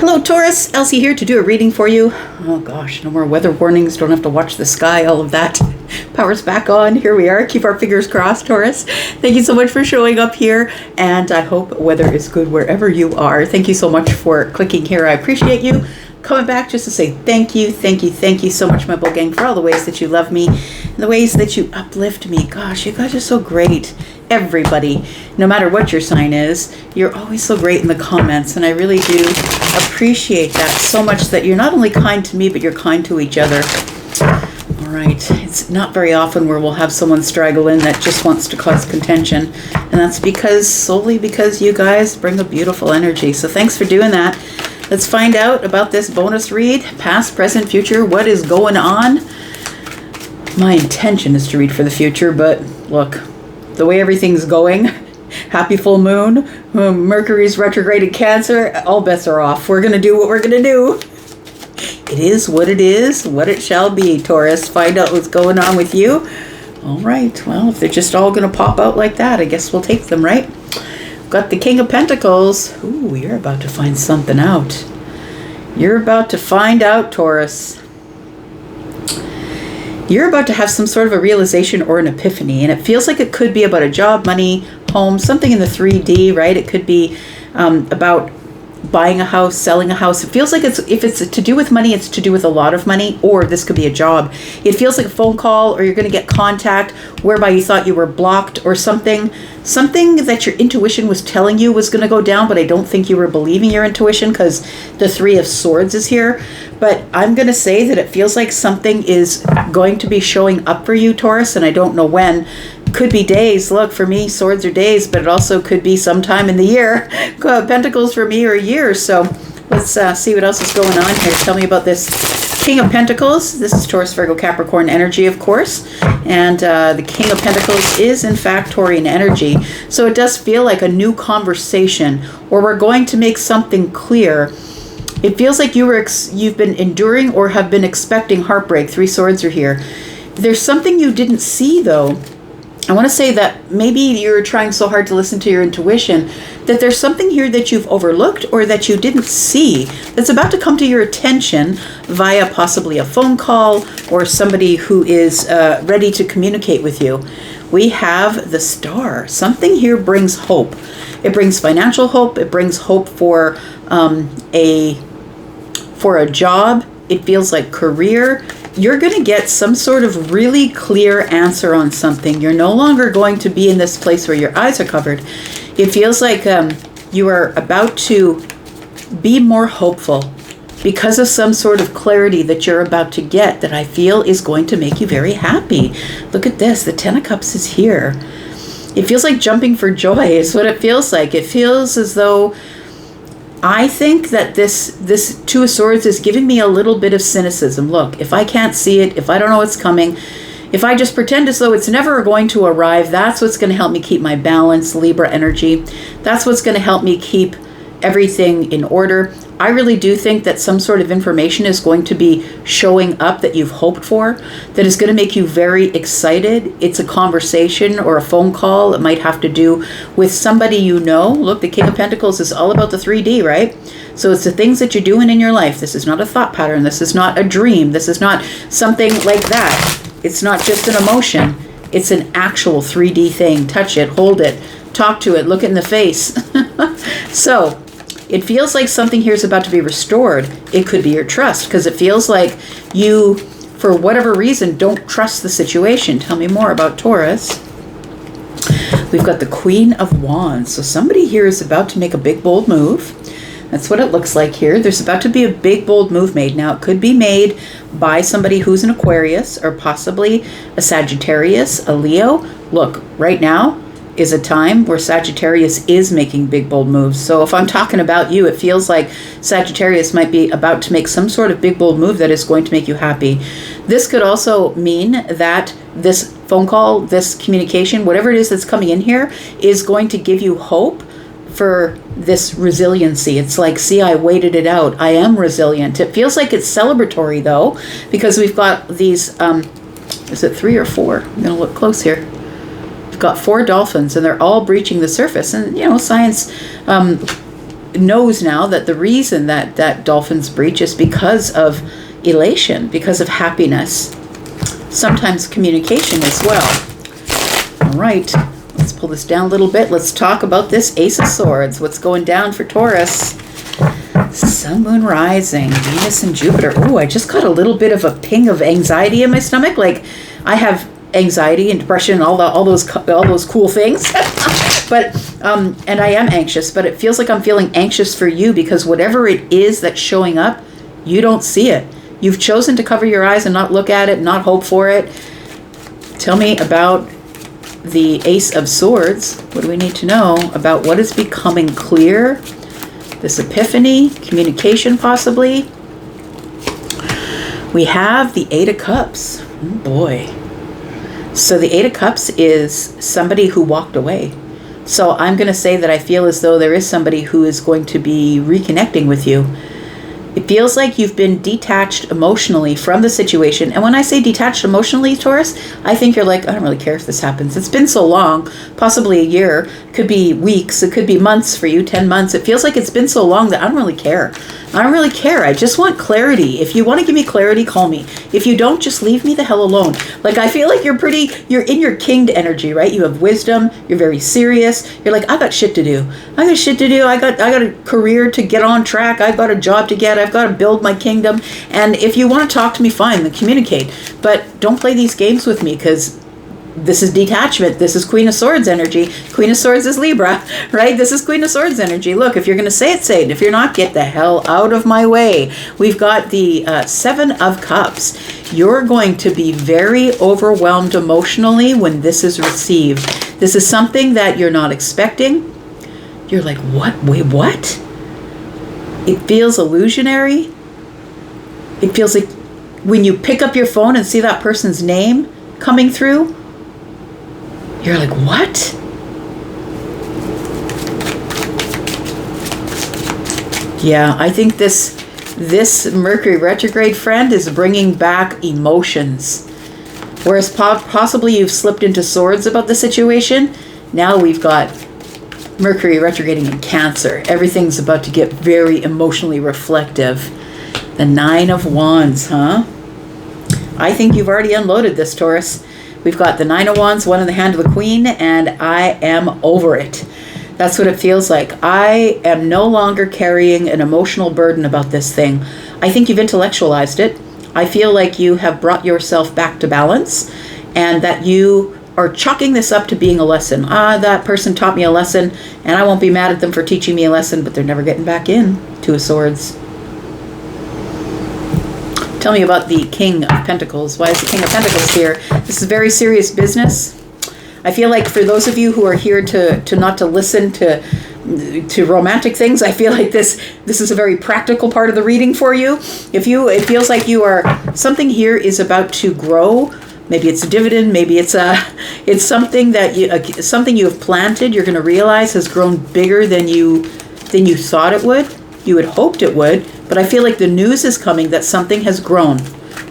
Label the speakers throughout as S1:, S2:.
S1: Hello Taurus, Elsie here to do a reading for you. Oh gosh, no more weather warnings, don't have to watch the sky, all of that. Power's back on, here we are, keep our fingers crossed, Taurus. Thank you so much for showing up here, and I hope weather is good wherever you are. Thank you so much for clicking here, I appreciate you. Coming back just to say thank you so much, my bull gang, for all the ways that you love me, and the ways that you uplift me. Gosh, you guys are so great. Everybody, no matter what your sign is, you're always so great in the comments, and I really do appreciate that so much, that you're not only kind to me, but you're kind to each other. All right, it's not very often where we'll have someone straggle in that just wants to cause contention, and that's solely because you guys bring a beautiful energy. So thanks for doing that. Let's find out about this bonus read, past, present, future, what is going on. My intention is to read for the future, but look, the way everything's going, happy full moon, Mercury's retrograde in Cancer, all bets are off. We're going to do what we're going to do. It is, what it shall be, Taurus. Find out what's going on with you. All right, well, if they're just all going to pop out like that, I guess we'll take them, right? Got the King of Pentacles. Ooh, you're about to find something out. You're about to find out, Taurus. You're about to have some sort of a realization or an epiphany, and it feels like it could be about a job, money, home, something in the 3D, right? It could be about buying a house, selling a house. It feels like if it's to do with money, it's to do with a lot of money, or this could be a job. It feels like a phone call, or you're going to get contact whereby you thought you were blocked, or something that your intuition was telling you was going to go down, but I don't think you were believing your intuition because the Three of Swords is here. But I'm going to say that it feels like something is going to be showing up for you, Taurus, and I don't know when. Could be days. Look, for me, swords are days, but it also could be sometime in the year. Pentacles for me are years. So let's see what else is going on here. Tell me about this King of Pentacles. This is Taurus, Virgo, Capricorn energy, of course. And the King of Pentacles is, in fact, Taurian energy. So it does feel like a new conversation, or we're going to make something clear. It feels like you've been enduring or have been expecting heartbreak. Three Swords are here. There's something you didn't see, though. I want to say that maybe you're trying so hard to listen to your intuition that there's something here that you've overlooked or that you didn't see that's about to come to your attention via possibly a phone call or somebody who is ready to communicate with you. We have the Star. Something here brings hope. It brings financial hope. It brings hope for a job. It feels like career. You're going to get some sort of really clear answer on something. You're no longer going to be in this place where your eyes are covered. It feels like you are about to be more hopeful because of some sort of clarity that you're about to get that I feel is going to make you very happy. Look at this. The Ten of Cups is here. It feels like jumping for joy is what it feels like. It feels as though I think that this Two of Swords is giving me a little bit of cynicism. Look, if I can't see it, if I don't know what's coming, if I just pretend as though it's never going to arrive, that's what's going to help me keep my balance, Libra energy. That's what's going to help me keep everything in order. I really do think that some sort of information is going to be showing up that you've hoped for, that is going to make you very excited. It's a conversation or a phone call. It might have to do with somebody you know. Look, the King of Pentacles is all about the 3D, right? So it's the things that you're doing in your life. This is not a thought pattern. This is not a dream. This is not something like that. It's not just an emotion. It's an actual 3D thing. Touch it, hold it, talk to it, look it in the face. So it feels like something here is about to be restored. It could be your trust, because it feels like you, for whatever reason, don't trust the situation. Tell me more about Taurus. We've got the Queen of Wands. So somebody here is about to make a big, bold move. That's what it looks like here. There's about to be a big, bold move made. Now, it could be made by somebody who's an Aquarius or possibly a Sagittarius, a Leo. Look, right now is a time where Sagittarius is making big, bold moves. So if I'm talking about you, it feels like Sagittarius might be about to make some sort of big, bold move that is going to make you happy. This could also mean that this phone call, this communication, whatever it is that's coming in here, is going to give you hope for this resiliency. It's like, see, I waited it out. I am resilient. It feels like it's celebratory, though, because we've got these, is it 3 or 4? I'm going to look close here. We've got 4 dolphins, and they're all breaching the surface. And, you know, science knows now that the reason that dolphins breach is because of elation, because of happiness. Sometimes communication as well. All right, let's pull this down a little bit. Let's talk about this Ace of Swords. What's going down for Taurus? Sun, Moon, Rising, Venus and Jupiter. Oh, I just got a little bit of a ping of anxiety in my stomach. Like I have anxiety and depression and all those cool things. But and I am anxious, but it feels like I'm feeling anxious for you because whatever it is that's showing up, you don't see it. You've chosen to cover your eyes and not look at it, not hope for it. Tell me about the Ace of Swords. What do we need to know about what is becoming clear? This epiphany, communication possibly. We have the Eight of Cups. Oh boy. So the Eight of Cups is somebody who walked away. So I'm going to say that I feel as though there is somebody who is going to be reconnecting with you. It feels like you've been detached emotionally from the situation. And when I say detached emotionally, Taurus, I think you're like, I don't really care if this happens. It's been so long, possibly a year, could be weeks, it could be months for you, 10 months. It feels like it's been so long that I don't really care. I don't really care. I just want clarity. If you want to give me clarity, call me. If you don't, just leave me the hell alone. Like, I feel like you're in your kinged energy, right? You have wisdom. You're very serious. You're like, I got shit to do. I got shit to do. I got a career to get on track. I've got a job to get. I've got to build my kingdom. And if you want to talk to me, fine, then communicate. But don't play these games with me because this is detachment. This is Queen of Swords energy. Queen of Swords is Libra, right? This is Queen of Swords energy. Look, if you're going to say it, say it. If you're not, get the hell out of my way. We've got the Seven of Cups. You're going to be very overwhelmed emotionally when this is received. This is something that you're not expecting. You're like, what? Wait, what? It feels illusionary. It feels like when you pick up your phone and see that person's name coming through, you're like, what? Yeah, I think this Mercury retrograde, friend, is bringing back emotions. Whereas possibly you've slipped into swords about the situation, now we've got Mercury retrograding in Cancer. Everything's about to get very emotionally reflective. The Nine of Wands, huh? I think you've already unloaded this, Taurus. We've got the Nine of Wands, one in the hand of the Queen, and I am over it. That's what it feels like. I am no longer carrying an emotional burden about this thing. I think you've intellectualized it. I feel like you have brought yourself back to balance and that you are chalking this up to being a lesson. That person taught me a lesson and I won't be mad at them for teaching me a lesson, but they're never getting back in. Two of Swords. Tell me about the King of Pentacles. Why is the King of Pentacles here? This is very serious business. I feel like for those of you who are here to not to listen to romantic things, I feel like this is a very practical part of the reading for you. It feels like something here is about to grow. Maybe it's a dividend. Maybe it's something that something you have planted. You're going to realize has grown bigger than you thought it would. You had hoped it would. But I feel like the news is coming that something has grown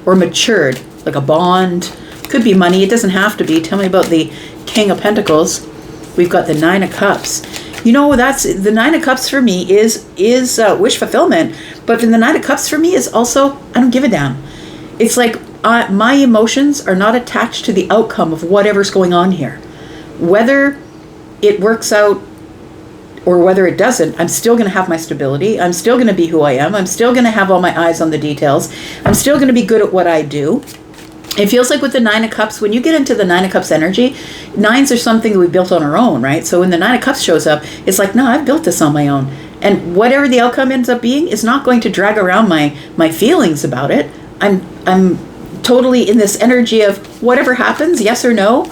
S1: or matured, like a bond. Could be money. It doesn't have to be. Tell me about the King of Pentacles. We've got the Nine of Cups. You know, that's the Nine of Cups for me is wish fulfillment. But the Nine of Cups for me is also, I don't give a damn. It's like my emotions are not attached to the outcome of whatever's going on here. Whether it works out or whether it doesn't, I'm still going to have my stability. I'm still going to be who I am. I'm still going to have all my eyes on the details. I'm still going to be good at what I do. It feels like with the Nine of Cups, when you get into the Nine of Cups energy, nines are something that we built on our own, right? So when the Nine of Cups shows up, it's like, no, I've built this on my own. And whatever the outcome ends up being is not going to drag around my feelings about it. I'm totally in this energy of whatever happens, yes or no,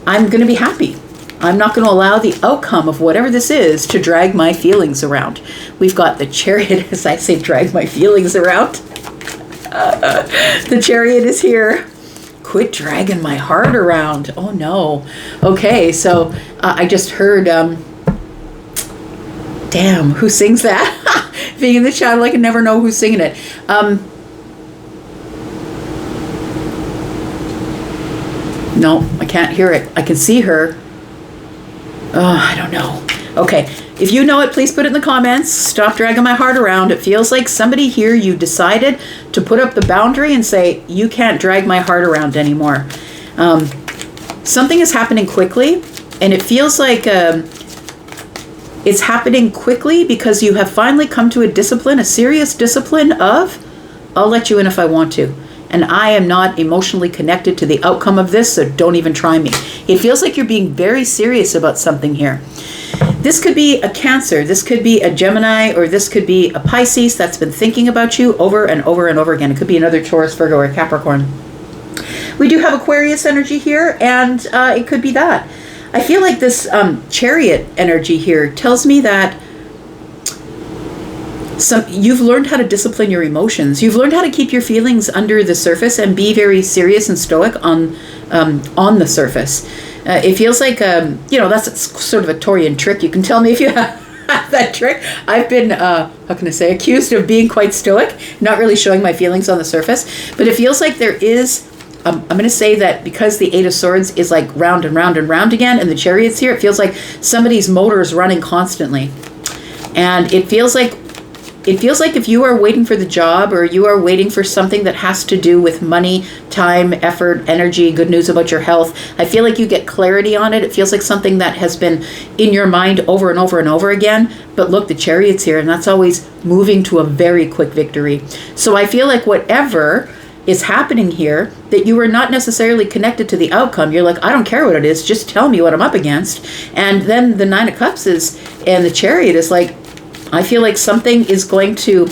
S1: I'm going to be happy. I'm not going to allow the outcome of whatever this is to drag my feelings around. We've got the Chariot, as I say, drag my feelings around. The Chariot is here. Quit dragging my heart around. Oh no. Okay, so I just heard, damn, who sings that? Being in the chat, I can never know who's singing it. No, I can't hear it. I can see her. Oh, I don't know. Okay, If you know it, please put it in the comments. Stop dragging my heart around. It feels like somebody here, you decided to put up the boundary and say, you can't drag my heart around anymore. Something is happening quickly, and it feels like it's happening quickly because you have finally come to a discipline, a serious discipline of, I'll let you in if I want to. And I am not emotionally connected to the outcome of this, so don't even try me. It feels like you're being very serious about something here. This could be a Cancer, this could be a Gemini, or this could be a Pisces that's been thinking about you over and over and over again. It could be another Taurus, Virgo, or Capricorn. We do have Aquarius energy here, and it could be that. I feel like this Chariot energy here tells me that you've learned how to discipline your emotions. You've learned how to keep your feelings under the surface and be very serious and stoic on the surface. It feels like, that's sort of a Taurian trick. You can tell me if you have that trick. I've been, accused of being quite stoic, not really showing my feelings on the surface. But it feels like there is, I'm going to say that because the Eight of Swords is like round and round and round again, and the Chariot's here, it feels like somebody's motor is running constantly. And it feels like if you are waiting for the job, or you are waiting for something that has to do with money, time, effort, energy, good news about your health, I feel like you get clarity on it. It feels like something that has been in your mind over and over and over again. But look, the Chariot's here, and that's always moving to a very quick victory. So I feel like whatever is happening here, that you are not necessarily connected to the outcome. You're like, I don't care what it is, just tell me what I'm up against. And then the Nine of Cups and the Chariot is like, I feel like something is going to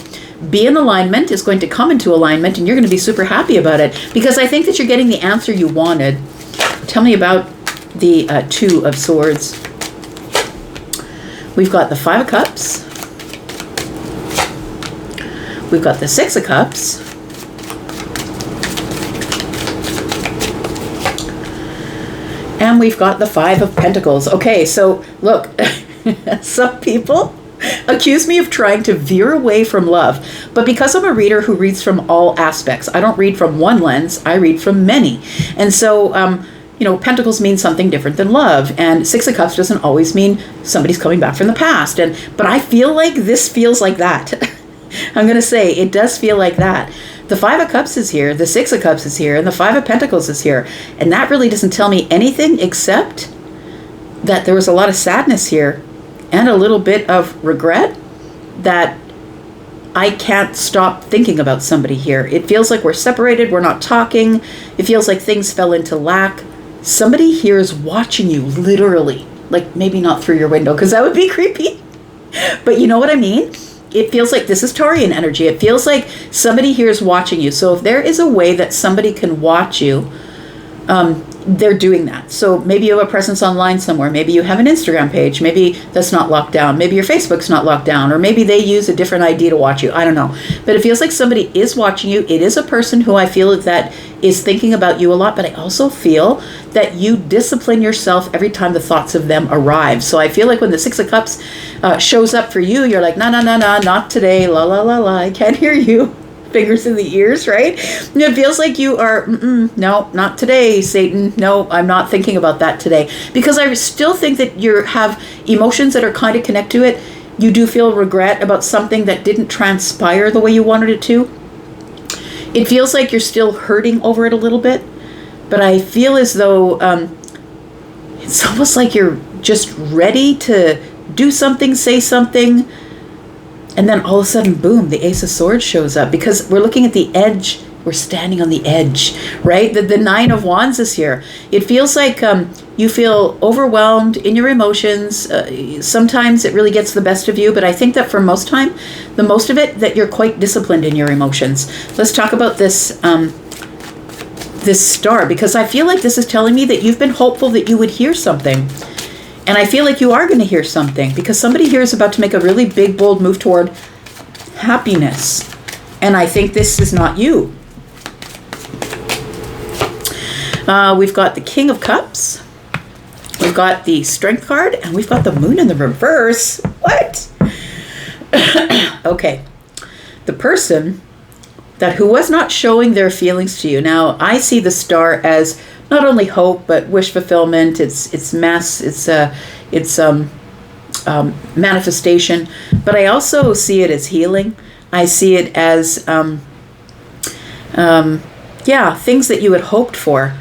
S1: be in alignment, is going to come into alignment, and you're going to be super happy about it, because I think that you're getting the answer you wanted. Tell me about the Two of Swords. We've got the Five of Cups. We've got the Six of Cups. And we've got the Five of Pentacles. Okay, so look, some people accuse me of trying to veer away from love. But because I'm a reader who reads from all aspects, I don't read from one lens, I read from many. And so, Pentacles mean something different than love. And Six of Cups doesn't always mean somebody's coming back from the past. But I feel like this feels like that. I'm going to say it does feel like that. The Five of Cups is here, the Six of Cups is here, and the Five of Pentacles is here. And that really doesn't tell me anything except that there was a lot of sadness here and a little bit of regret that I can't stop thinking about somebody here. It feels like we're separated, we're not talking. It feels like things fell into lack. Somebody here is watching you, literally. Like, maybe not through your window, because that would be creepy. But you know what I mean? It feels like this is Taurian energy. It feels like somebody here is watching you. So if there is a way that somebody can watch you, they're doing that. So maybe you have a presence online somewhere. Maybe you have an Instagram page. Maybe that's not locked down. Maybe your Facebook's not locked down. Or maybe they use a different ID to watch you. I don't know. But it feels like somebody is watching you. It is a person who I feel that is thinking about you a lot. But I also feel that you discipline yourself every time the thoughts of them arrive. So I feel like when the Six of Cups shows up for you, you're like, no, not today. La, la, la, la. I can't hear you. Fingers in the ears, right? And it feels like you are, no, not today, Satan. No, I'm not thinking about that today. Because I still think that you have emotions that are kind of connected to it. You do feel regret about something that didn't transpire the way you wanted it to. It feels like you're still hurting over it a little bit. But I feel as though it's almost like you're just ready to do something, say something. And then all of a sudden, boom, the Ace of Swords shows up, because we're looking at the edge. We're standing on the edge, right? The Nine of Wands is here. It feels like you feel overwhelmed in your emotions. Sometimes it really gets the best of you, but I think that for most of it, that you're quite disciplined in your emotions. Let's talk about this this Star, because I feel like this is telling me that you've been hopeful that you would hear something. And I feel like you are going to hear something, because somebody here is about to make a really big, bold move toward happiness. And I think this is not you. We've got the King of Cups. We've got the Strength card. And we've got the Moon in the reverse. What? Okay. The person who was not showing their feelings to you. Now, I see the Star as not only hope, but wish fulfillment. It's mess. It's manifestation, but I also see it as healing. I see it as, things that you had hoped for.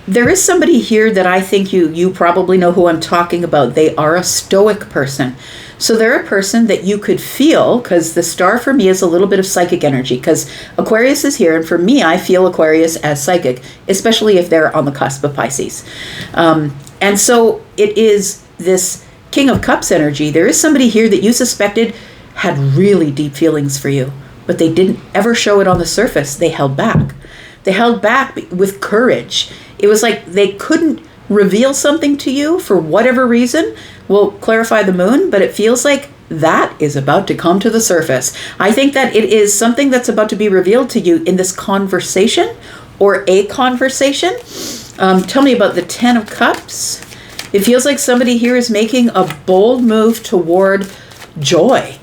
S1: There is somebody here that I think you probably know who I'm talking about. They are a stoic person. So they're a person that you could feel, because the star for me is a little bit of psychic energy, because Aquarius is here, and for me, I feel Aquarius as psychic, especially if they're on the cusp of Pisces. And so it is this King of Cups energy. There is somebody here that you suspected had really deep feelings for you, but they didn't ever show it on the surface. They held back. They held back with courage. It was like they couldn't reveal something to you for whatever reason. We'll clarify the moon, but it feels like that is about to come to the surface. I think that it is something that's about to be revealed to you in this conversation or a conversation. Tell me about the 10 of Cups. It feels like somebody here is making a bold move toward joy,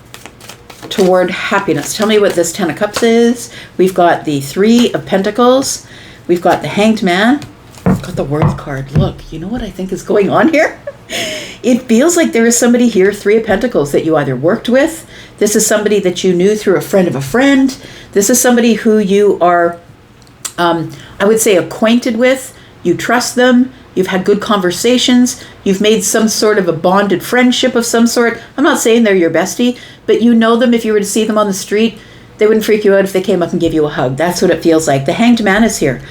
S1: toward happiness. Tell me what this 10 of Cups is. We've got the 3 of Pentacles. We've got the Hanged Man. We've got the World card. Look, you know what I think is going on here? It feels like there is somebody here, 3 of Pentacles, that you either worked with. This is somebody that you knew through a friend of a friend. This is somebody who you are, I would say, acquainted with. You trust them. You've had good conversations. You've made some sort of a bonded friendship of some sort. I'm not saying they're your bestie, but you know them. If you were to see them on the street, they wouldn't freak you out if they came up and gave you a hug. That's what it feels like. The Hanged Man is here.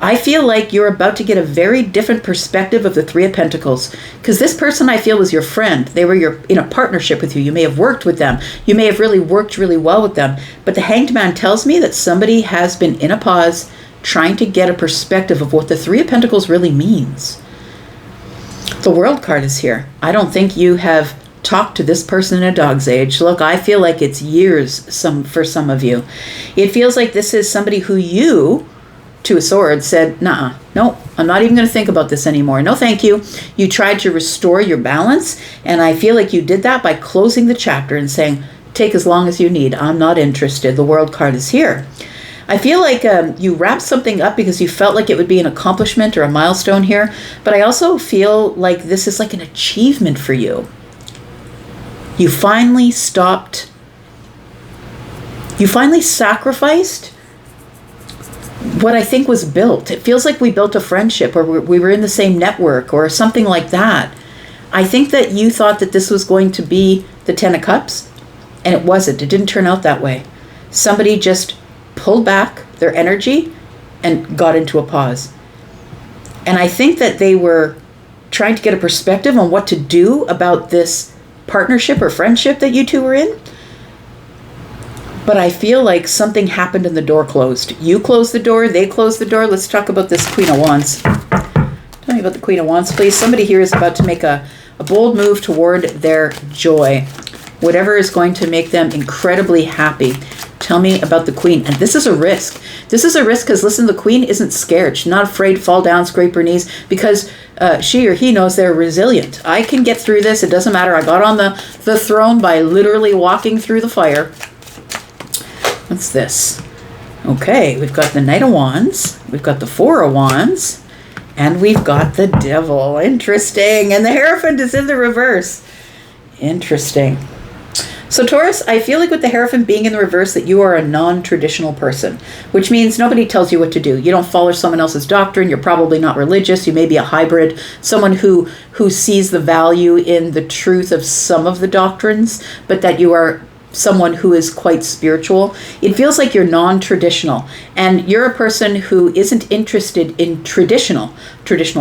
S1: I feel like you're about to get a very different perspective of the 3 of Pentacles, because this person I feel was your friend. They were in a partnership with you. You may have worked with them. You may have really worked really well with them. But the Hanged Man tells me that somebody has been in a pause trying to get a perspective of what the 3 of Pentacles really means. The World card is here. I don't think you have talked to this person in a dog's age. Look, I feel like it's years for some of you. It feels like this is somebody who you, to a sword, said, nah, no, I'm not even going to think about this anymore. No, thank you. You tried to restore your balance, and I feel like you did that by closing the chapter and saying, take as long as you need. I'm not interested. The World card is here. I feel like you wrapped something up because you felt like it would be an accomplishment or a milestone here, but I also feel like this is like an achievement for you. You finally stopped. You finally sacrificed what I think was built. It feels like we built a friendship, or we were in the same network or something like that. I think that you thought that this was going to be the 10 of Cups, and it wasn't. It didn't turn out that way. Somebody just pulled back their energy and got into a pause. And I think that they were trying to get a perspective on what to do about this partnership or friendship that you two were in. But I feel like something happened and the door closed. You closed the door, they closed the door. Let's talk about this Queen of Wands. Tell me about the Queen of Wands, please. Somebody here is about to make a bold move toward their joy. Whatever is going to make them incredibly happy. Tell me about the Queen. And this is a risk. This is a risk because, listen, the Queen isn't scared. She's not afraid to fall down, scrape her knees, because she or he knows they're resilient. I can get through this. It doesn't matter. I got on the throne by literally walking through the fire. What's this? Okay, we've got the Knight of Wands. We've got the 4 of Wands. And we've got the Devil. Interesting. And the Hierophant is in the reverse. Interesting. So Taurus, I feel like with the Hierophant being in the reverse that you are a non-traditional person, which means nobody tells you what to do. You don't follow someone else's doctrine. You're probably not religious. You may be a hybrid, someone who sees the value in the truth of some of the doctrines, but that you are someone who is quite spiritual. It feels like you're non-traditional, and you're a person who isn't interested in traditional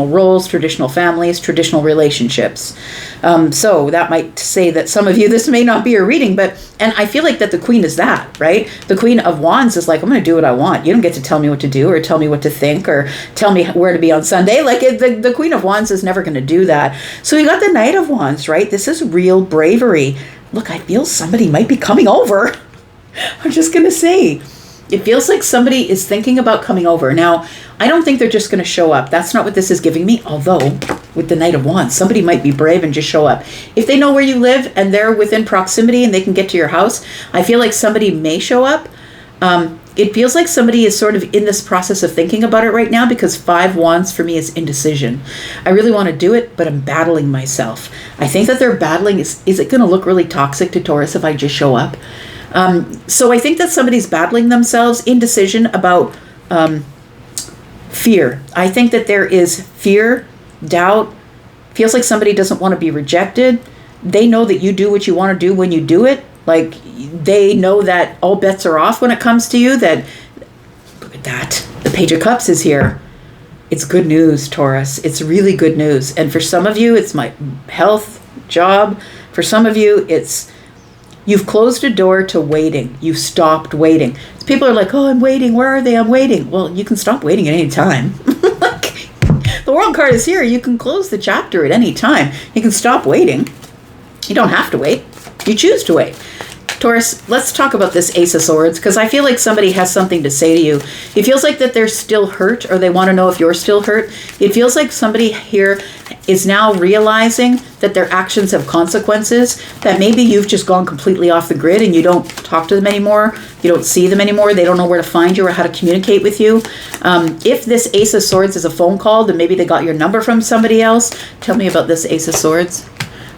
S1: roles, traditional families, traditional relationships. So that might say that some of you, this may not be a reading, and I feel like that the Queen is that, right? The Queen of Wands is like, I'm going to do what I want. You don't get to tell me what to do or tell me what to think or tell me where to be on Sunday. Like the Queen of Wands is never going to do that. So we got the Knight of Wands, right? This is real bravery. Look, I feel somebody might be coming over. I'm just going to say, it feels like somebody is thinking about coming over. Now, I don't think they're just going to show up. That's not what this is giving me. Although, with the Knight of Wands, somebody might be brave and just show up. If they know where you live and they're within proximity and they can get to your house, I feel like somebody may show up. It feels like somebody is sort of in this process of thinking about it right now, because 5 wands for me is indecision. I really want to do it, but I'm battling myself. I think that they're battling, is it going to look really toxic to Taurus if I just show up? So I think that somebody's battling themselves, indecision about fear. I think that there is fear, doubt, feels like somebody doesn't want to be rejected. They know that you do what you want to do when you do it. Like, they know that all bets are off when it comes to you. That, look at that. The Page of Cups is here. It's good news, Taurus. It's really good news. And for some of you, it's my health, job. For some of you, it's you've closed a door to waiting. You've stopped waiting. People are like, oh, I'm waiting. Where are they? I'm waiting. Well, you can stop waiting at any time. Like, the World card is here. You can close the chapter at any time. You can stop waiting. You don't have to wait. You choose to wait. Taurus, let's talk about this Ace of Swords, because I feel like somebody has something to say to you. It feels like that they're still hurt, or they want to know if you're still hurt. It feels like somebody here is now realizing that their actions have consequences, that maybe you've just gone completely off the grid and you don't talk to them anymore, you don't see them anymore, they don't know where to find you or how to communicate with you. If this Ace of Swords is a phone call, then maybe they got your number from somebody else. Tell me about this Ace of Swords.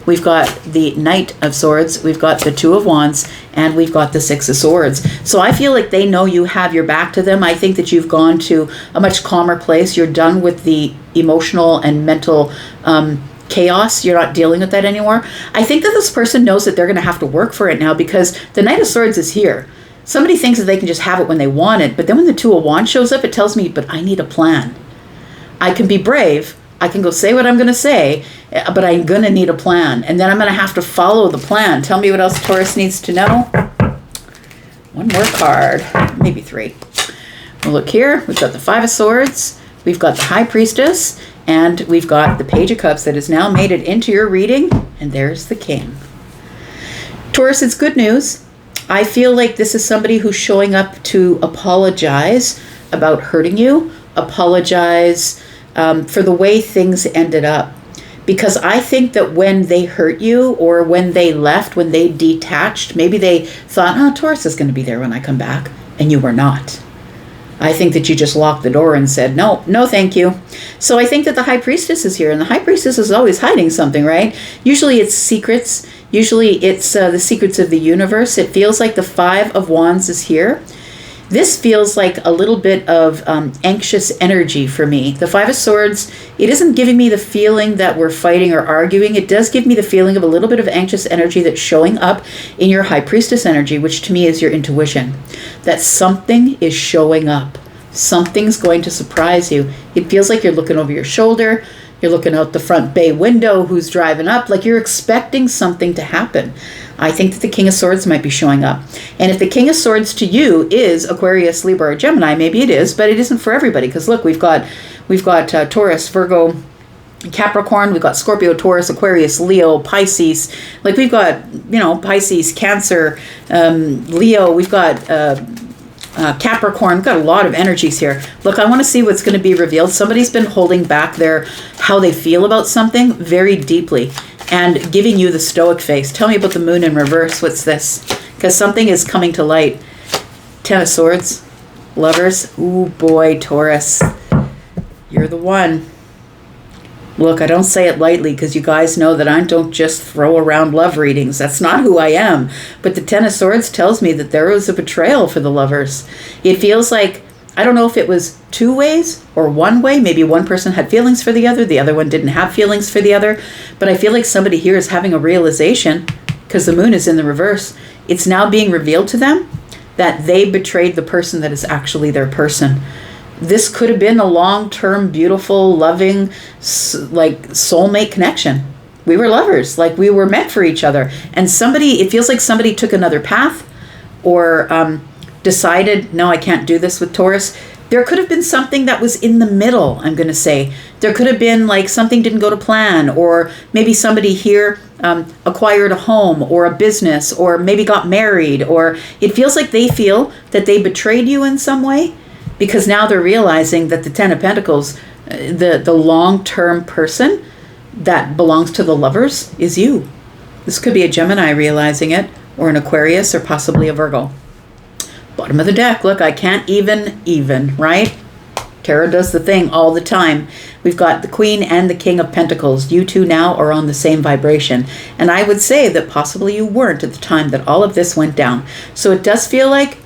S1: We've got the Knight of Swords, we've got the Two of Wands, and we've got the Six of Swords. So I feel like they know you have your back to them. I think that you've gone to a much calmer place. You're done with the emotional and mental chaos. You're not dealing with that anymore. I think that this person knows that they're going to have to work for it now, because the Knight of Swords is here. Somebody thinks that they can just have it when they want it, but then when the Two of Wands shows up, it tells me, but I need a plan. I can be brave. I can go say what I'm going to say, but I'm going to need a plan. And then I'm going to have to follow the plan. Tell me what else Taurus needs to know. One more card, maybe 3. We'll look here. We've got the Five of Swords. We've got the High Priestess. And we've got the Page of Cups that has now made it into your reading. And there's the King. Taurus, it's good news. I feel like this is somebody who's showing up to apologize about hurting you. Apologize for the way things ended up. Because I think that when they hurt you, or when they left, when they detached, maybe they thought, oh, Taurus is going to be there when I come back, and you were not. I think that you just locked the door and said, no, no, thank you. So I think that the High Priestess is here, and the High Priestess is always hiding something, right? Usually it's secrets. Usually it's the secrets of the universe. It feels like the Five of Wands is here. This feels like a little bit of anxious energy for me. The Five of Swords, it isn't giving me the feeling that we're fighting or arguing. It does give me the feeling of a little bit of anxious energy that's showing up in your High Priestess energy, which to me is your intuition. That something is showing up. Something's going to surprise you. It feels like you're looking over your shoulder. You're looking out the front bay window, who's driving up, like you're expecting something to happen. I think that the King of Swords might be showing up. And if the King of Swords to you is Aquarius, Libra, or Gemini, maybe it is, but it isn't for everybody. Because look, we've got Taurus, Virgo, Capricorn, we've got Scorpio, Taurus, Aquarius, Leo, Pisces. Like we've got, Pisces, Cancer, Leo, we've got Capricorn. We've got a lot of energies here. Look, I want to see what's going to be revealed. Somebody's been holding back how they feel about something very deeply and giving you the stoic face. Tell me about the Moon in reverse. What's this? Because something is coming to light. Ten of Swords, Lovers. Ooh, boy, Taurus. You're the one. Look, I don't say it lightly, because you guys know that I don't just throw around love readings. That's not who I am. But the Ten of Swords tells me that there was a betrayal for the lovers. It feels like, I don't know if it was 2 ways or 1 way. Maybe one person had feelings for the other one didn't have feelings for the other. But I feel like somebody here is having a realization, because the Moon is in the reverse. It's now being revealed to them that they betrayed the person that is actually their person. This could have been a long-term, beautiful, loving, like soulmate connection. We were lovers, like we were meant for each other. And it feels like somebody took another path, or decided, no, I can't do this with Taurus. There could have been something that was in the middle, I'm going to say. There could have been like something didn't go to plan, or maybe somebody here acquired a home or a business, or maybe got married, or it feels like they feel that they betrayed you in some way. Because now they're realizing that the Ten of Pentacles, the long-term person that belongs to the lovers is you. This could be a Gemini realizing it, or an Aquarius, or possibly a Virgo. Bottom of the deck. Look, I can't even, right? Tarot does the thing all the time. We've got the Queen and the King of Pentacles. You two now are on the same vibration. And I would say that possibly you weren't at the time that all of this went down. So it does feel like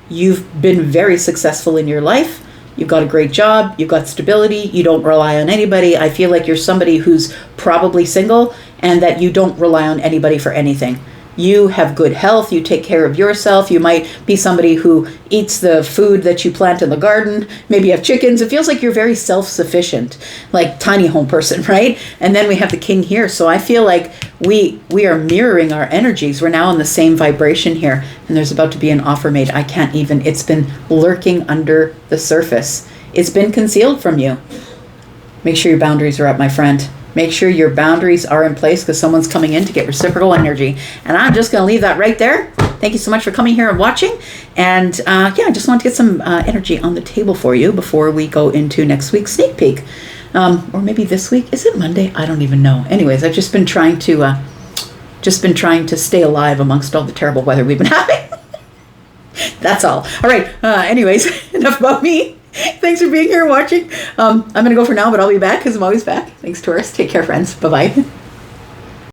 S1: you've been very successful in your life. You've got a great job. You've got stability. You don't rely on anybody. I feel like you're somebody who's probably single and that you don't rely on anybody for anything. You have good health. You take care of yourself. You might be somebody who eats the food that you plant in the garden. Maybe you have chickens. It feels like you're very self-sufficient, like tiny home person, right? And then we have the King here. So I feel like we are mirroring our energies. We're now on the same vibration here. And there's about to be an offer made. I can't even. It's been lurking under the surface. It's been concealed from you. Make sure your boundaries are up, my friend. Make sure your boundaries are in place because someone's coming in to get reciprocal energy. And I'm just going to leave that right there. Thank you so much for coming here and watching. And I just want to get some energy on the table for you before we go into next week's sneak peek. Or maybe this week. Is it Monday? I don't even know. Anyways, I've just been trying to stay alive amongst all the terrible weather we've been having. That's all. All right. Anyways, enough about me. Thanks for being here and watching. I'm going to go for now, but I'll be back because I'm always back. Thanks, Taurus. Take care, friends. Bye-bye.